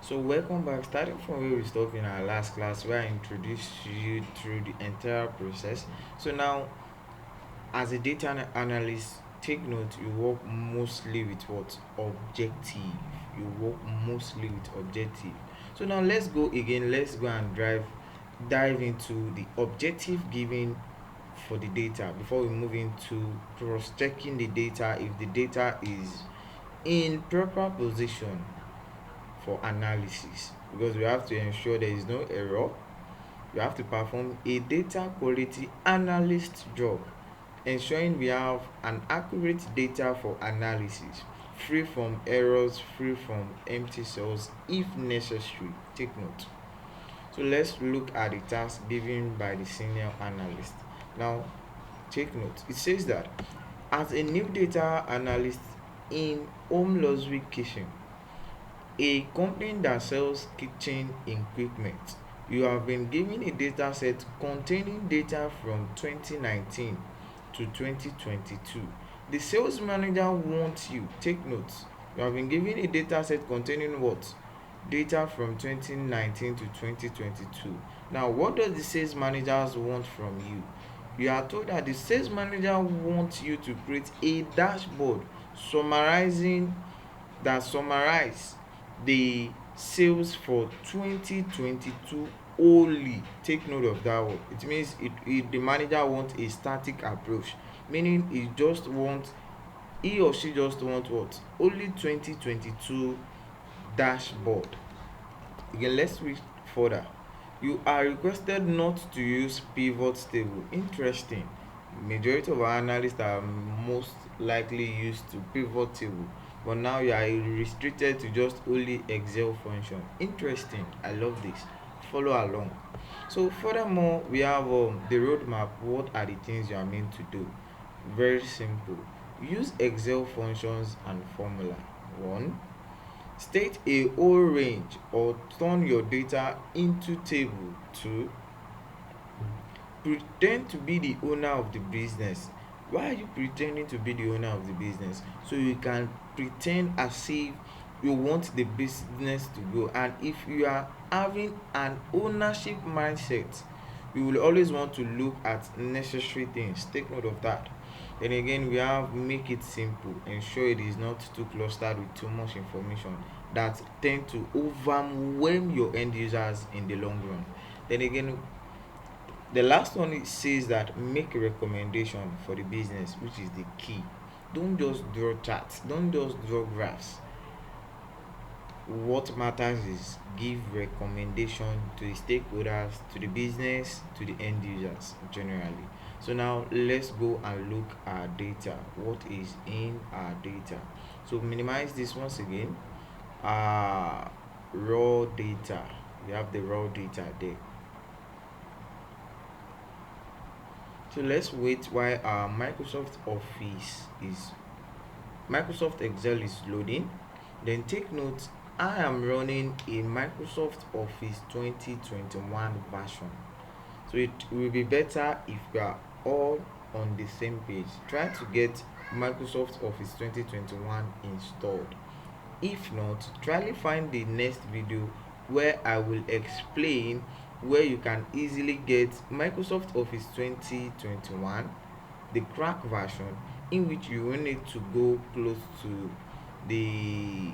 So welcome back. Starting from where we stopped in our last class, where I introduced you through the entire process. So now, as a data analyst, take note you work mostly with what objective. You work mostly with objective. So now let's go again. Let's go and dive into the objective given for the data before we move into cross-checking the data if the data is in proper position for analysis, because we have to ensure there is no error. You have to perform a data quality analyst job, ensuring we have an accurate data for analysis, free from errors, free from empty cells if necessary. Take note. So let's look at the task given by the senior analyst. Now, take note. It says that as a new data analyst in Home Luxury Kitchen, a company that sells kitchen equipment, you have been given a data set containing data from 2019 to 2022. The sales manager wants you, take notes, you have been given a data set containing what? Data from 2019 to 2022. Now, what does the sales managers want from you? You are told that the sales manager wants you to create a dashboard summarizing summarize the sales for 2022 only. Take note of that word. It means the manager wants a static approach, meaning he or she just wants what? Only 2022 dashboard. Again, let's read further. You are requested not to use pivot table. Interesting. Majority of our analysts are most likely used to pivot table, but now you are restricted to just only Excel function. Interesting. I love this. Follow along. So furthermore, we have the roadmap. What are the things you are meant to do? Very simple. Use Excel functions and formula. One, state a whole range or turn your data into table. Two, pretend to be the owner of the business. Why are you pretending to be the owner of the business? So you can pretend as if you want the business to go. And if you are having an ownership mindset, you will always want to look at necessary things. Take note of that. Then again, we have make it simple. Ensure it is not too clustered with too much information that tend to overwhelm your end users in the long run. Then again, the last one, it says that make a recommendation for the business, which is the key. Don't just draw charts, don't just draw graphs. What matters is give recommendation to the stakeholders, to the business, to the end users generally. So now let's go and look at data. What is in our data? So minimize this once again. Raw data. We have the raw data there. So let's wait while our Microsoft Excel is loading. Then take note, I am running a Microsoft Office 2021 version. So it will be better if we are all on the same page. Try to get Microsoft Office 2021 installed. If not, try to find the next video where I will explain where you can easily get Microsoft Office 2021, the crack version, in which you will need to go close to the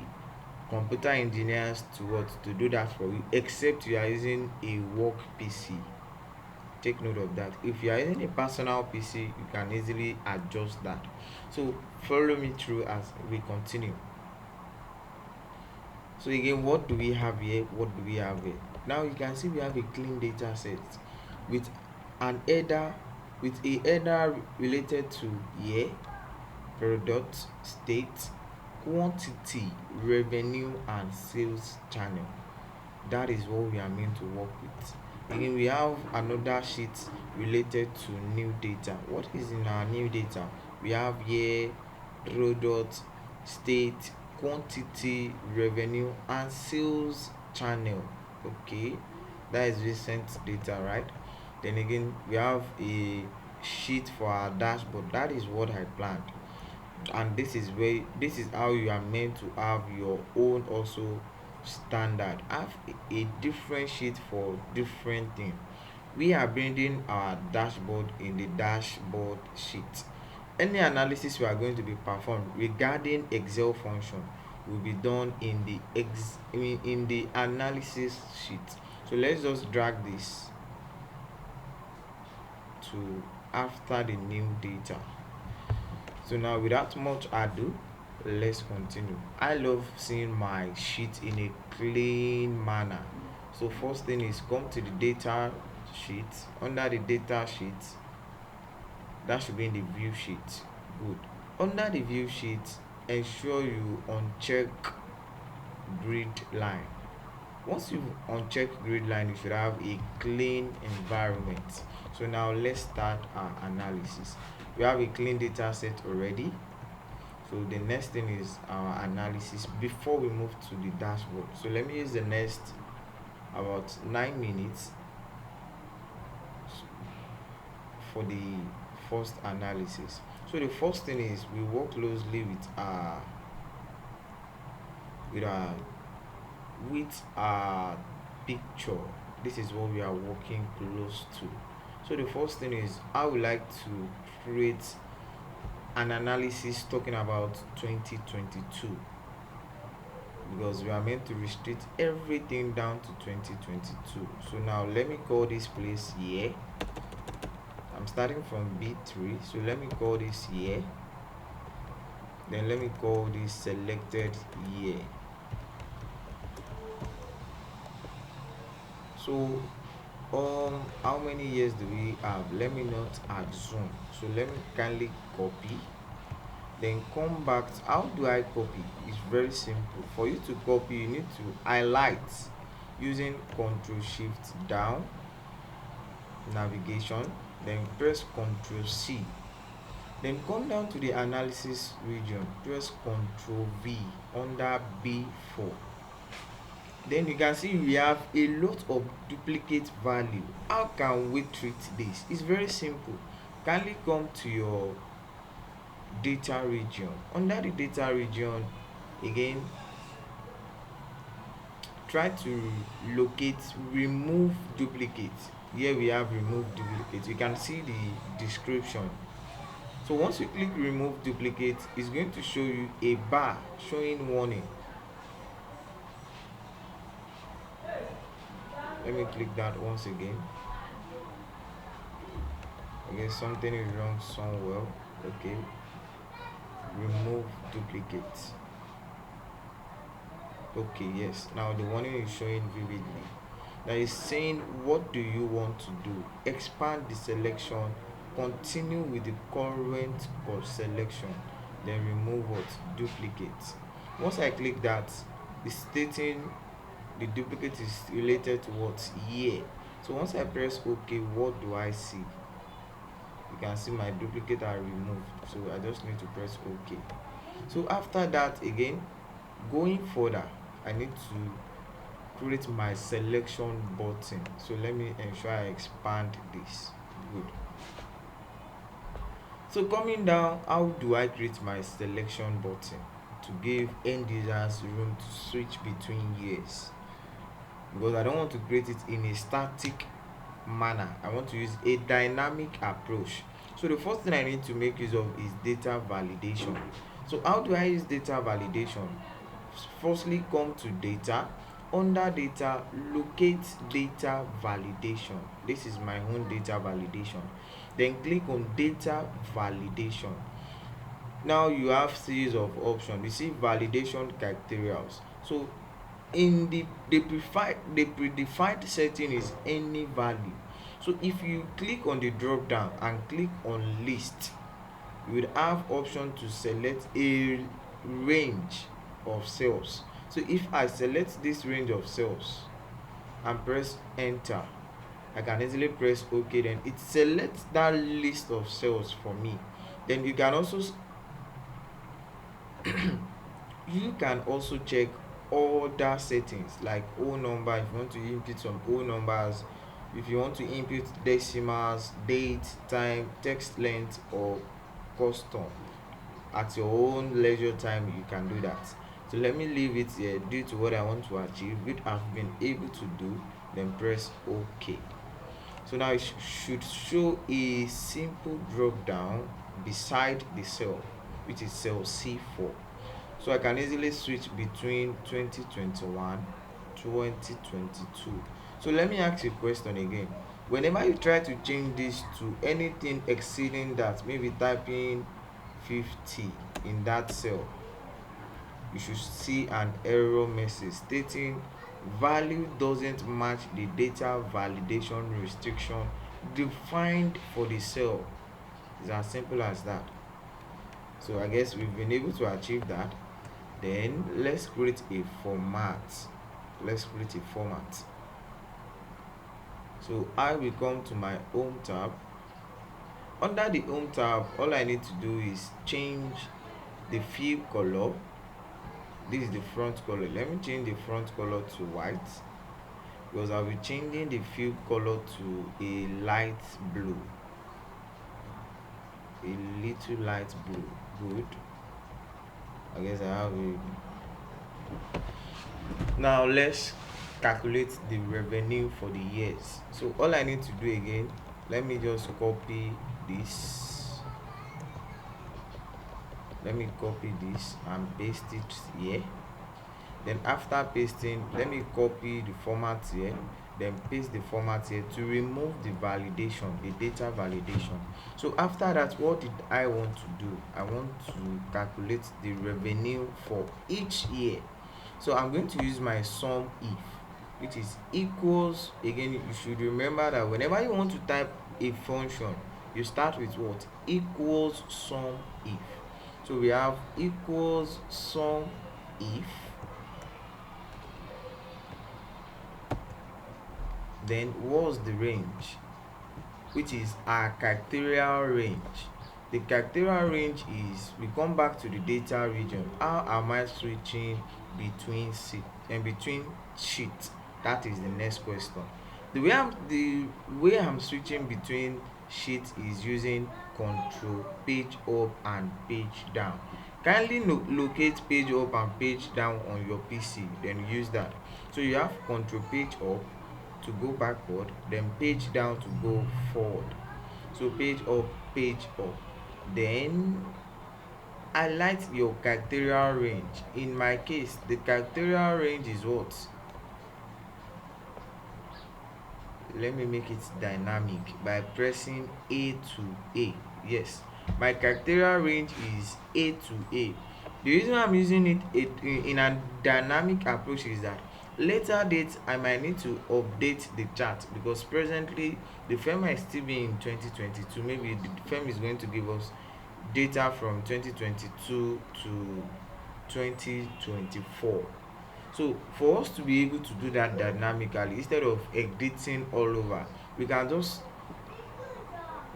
computer engineers to what to do that for you, except you are using a work PC. Take note of that. If you are using a personal PC, you can easily adjust that. So follow me through as we continue. So again, what do we have here? What do we have here? Now you can see we have a clean data set with an header, with a header related to year, product, state, quantity, revenue, and sales channel. That is what we are meant to work with. Again, we have another sheet related to new data. What is in our new data? We have year, product, state, quantity, revenue, and sales channel. Okay, that is recent data, right? Then again, we have a sheet for our dashboard. That is what I planned, and this is how you are meant to have your own also standard. Have a different sheet for different thing. We are building our dashboard in the dashboard sheet. Any analysis we are going to be performed regarding Excel function will be done in the in the analysis sheet. So let's just drag this to after the new data. So now without much ado, let's continue. I love seeing my sheet in a clean manner. So first thing is come to the data sheet. Under the data sheet, that should be in the view sheet. Good. Under the view sheet, ensure you uncheck grid line. Once you uncheck grid line, you should have a clean environment. So now let's start our analysis. We have a clean data set already. So the next thing is our analysis before we move to the dashboard. So let me use the next about 9 minutes for the first analysis. So the first thing is we work closely with our with our picture. This is what we are working close to. So the first thing is I would like to create an analysis talking about 2022, because we are meant to restrict everything down to 2022. So now let me call this place year. I'm starting from B3, so let me call this year. Then let me call this selected year. So how many years do we have? Let me not assume. So let me kindly copy, then come back how do I copy? It's very simple. For you to copy, you need to highlight using Ctrl Shift down navigation, then press Ctrl C, then come down to the analysis region, press Ctrl V under B4. Then you can see we have a lot of duplicate value. How can we treat this? It's very simple. Kindly come to your data region. Under the data region, again, try to locate remove duplicate. Here we have remove duplicate. You can see the description. So once you click remove duplicate, it's going to show you a bar showing warning. Let me click that once again. Okay, something is wrong somewhere. Okay, remove duplicate. Okay, yes, now the warning is showing vividly. That is saying what do you want to do? Expand the selection, continue with the current selection, then remove what? Duplicate. Once I click that, the stating the duplicate is related to what? Year. So once I press OK, what do I see? You can see my duplicate are removed. So I just need to press OK. So after that, again, going further, I need to create my selection button. So let me ensure I expand this. Good. So coming down, how do I create my selection button? To give end users room to switch between years, because I don't want to create it in a static manner. I want to use a dynamic approach. So the first thing I need to make use of is data validation. So how do I use data validation? Firstly, come to data. Under data, locate data validation. This is my own data validation. Then click on data validation. Now you have series of options. You see validation criteria. So in the predefined setting is any value. So if you click on the drop down and click on list, you would have option to select a range of cells. So if I select this range of cells and press enter, I can easily press OK, then it selects that list of cells for me. Then you can also you can also check other settings like whole number. If you want to input some whole numbers, if you want to input decimals, date, time, text length, or custom, at your own leisure time you can do that. So let me leave it here due to what I want to achieve, which I've been able to do. Then press OK. So now it should show a simple drop down beside the cell, which is cell C4. So I can easily switch between 2021, 2022. So let me ask you a question again. Whenever you try to change this to anything exceeding that, maybe typing 50 in that cell, you should see an error message stating value doesn't match the data validation restriction defined for the cell. It's as simple as that. So I guess we've been able to achieve that. Then let's create a format. Let's create a format. So I will come to my home tab. Under the home tab, all I need to do is change the field color. This is the front color. Let me change the front color to white, because I'll be changing the field color to a light blue, a little light blue. Good. I guess I have it. Now let's calculate the revenue for the years. So all I need to do again, let me just copy this. Let me copy this and paste it here. Then after pasting, let me copy the format here, then paste the format here to remove the validation, the data validation. So after that, what did I want to do? I want to calculate the revenue for each year. So I'm going to use my sum if, which is equals. Again, you should remember that whenever you want to type a function, you start with what? Equals sum if. So we have equals sum if, then what's the range, which is our characterial range. The characterial range is, we come back to the data region. How am I switching between between sheets? That is the next question. The way I'm switching between sheets is using control page up and page down. Kindly locate page up and page down on your PC, then use that. So you have control page up to go backward, then page down to go forward. So page up, page up. Then highlight your characterial range. In my case, the characterial range is what? Let me make it dynamic by pressing A to A. Yes, my characterial range is A to A. The reason I'm using it in a dynamic approach is that later date I might need to update the chart, because presently the firm might still be in 2022. Maybe the firm is going to give us data from 2022 to 2024. So for us to be able to do that dynamically, instead of editing all over, we can just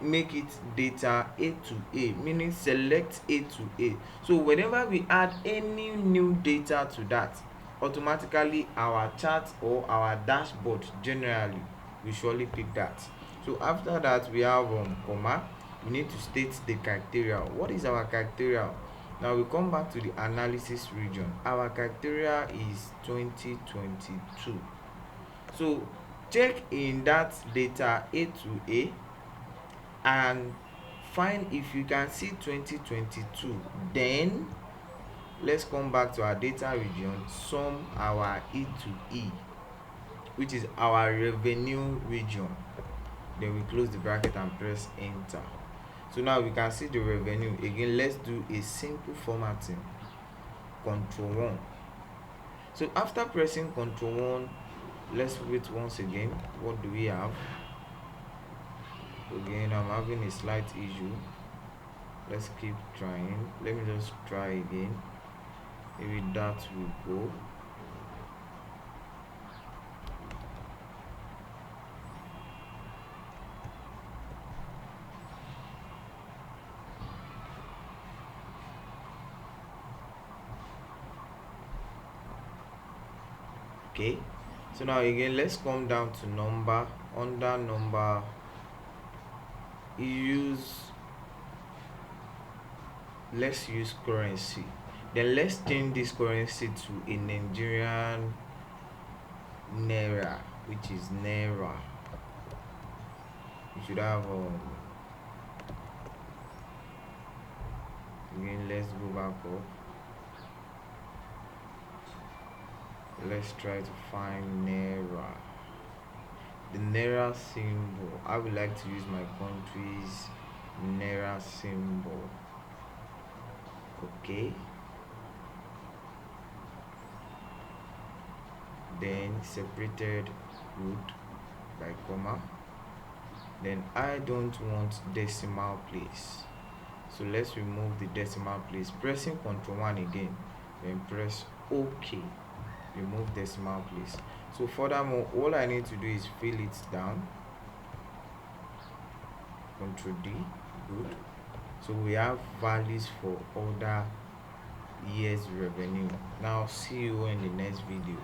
make it data A to A, meaning select A to A. So whenever we add any new data to that, automatically our chart or our dashboard generally will surely pick that. So after that, we have comma. We need to state the criteria. What is our criteria? Now we come back to the analysis region. Our criteria is 2022. So check in that data A to A and find if you can see 2022. Then let's come back to our data region, sum our E to E, which is our revenue region. Then we close the bracket and press enter. So now we can see the revenue. Again, let's do a simple formatting, Control 1. So after pressing Control 1, let's wait once again. What do we have? Again, I'm having a slight issue. Let's keep trying. Let me just try again. Maybe that will go. Okay, so now again, let's come down to number. Under number, let's use currency. Then let's change this currency to a Nigerian naira, which is naira. We should have again. Let's go back up. Let's try to find naira. The naira symbol. I would like to use my country's naira symbol. Okay. Then separated root by comma. Then I don't want decimal place, so let's remove the decimal place. Pressing Ctrl 1 again, then press OK. Remove decimal place. So furthermore, all I need to do is fill it down. Ctrl D. Good. So we have values for other years revenue. Now see you in the next video.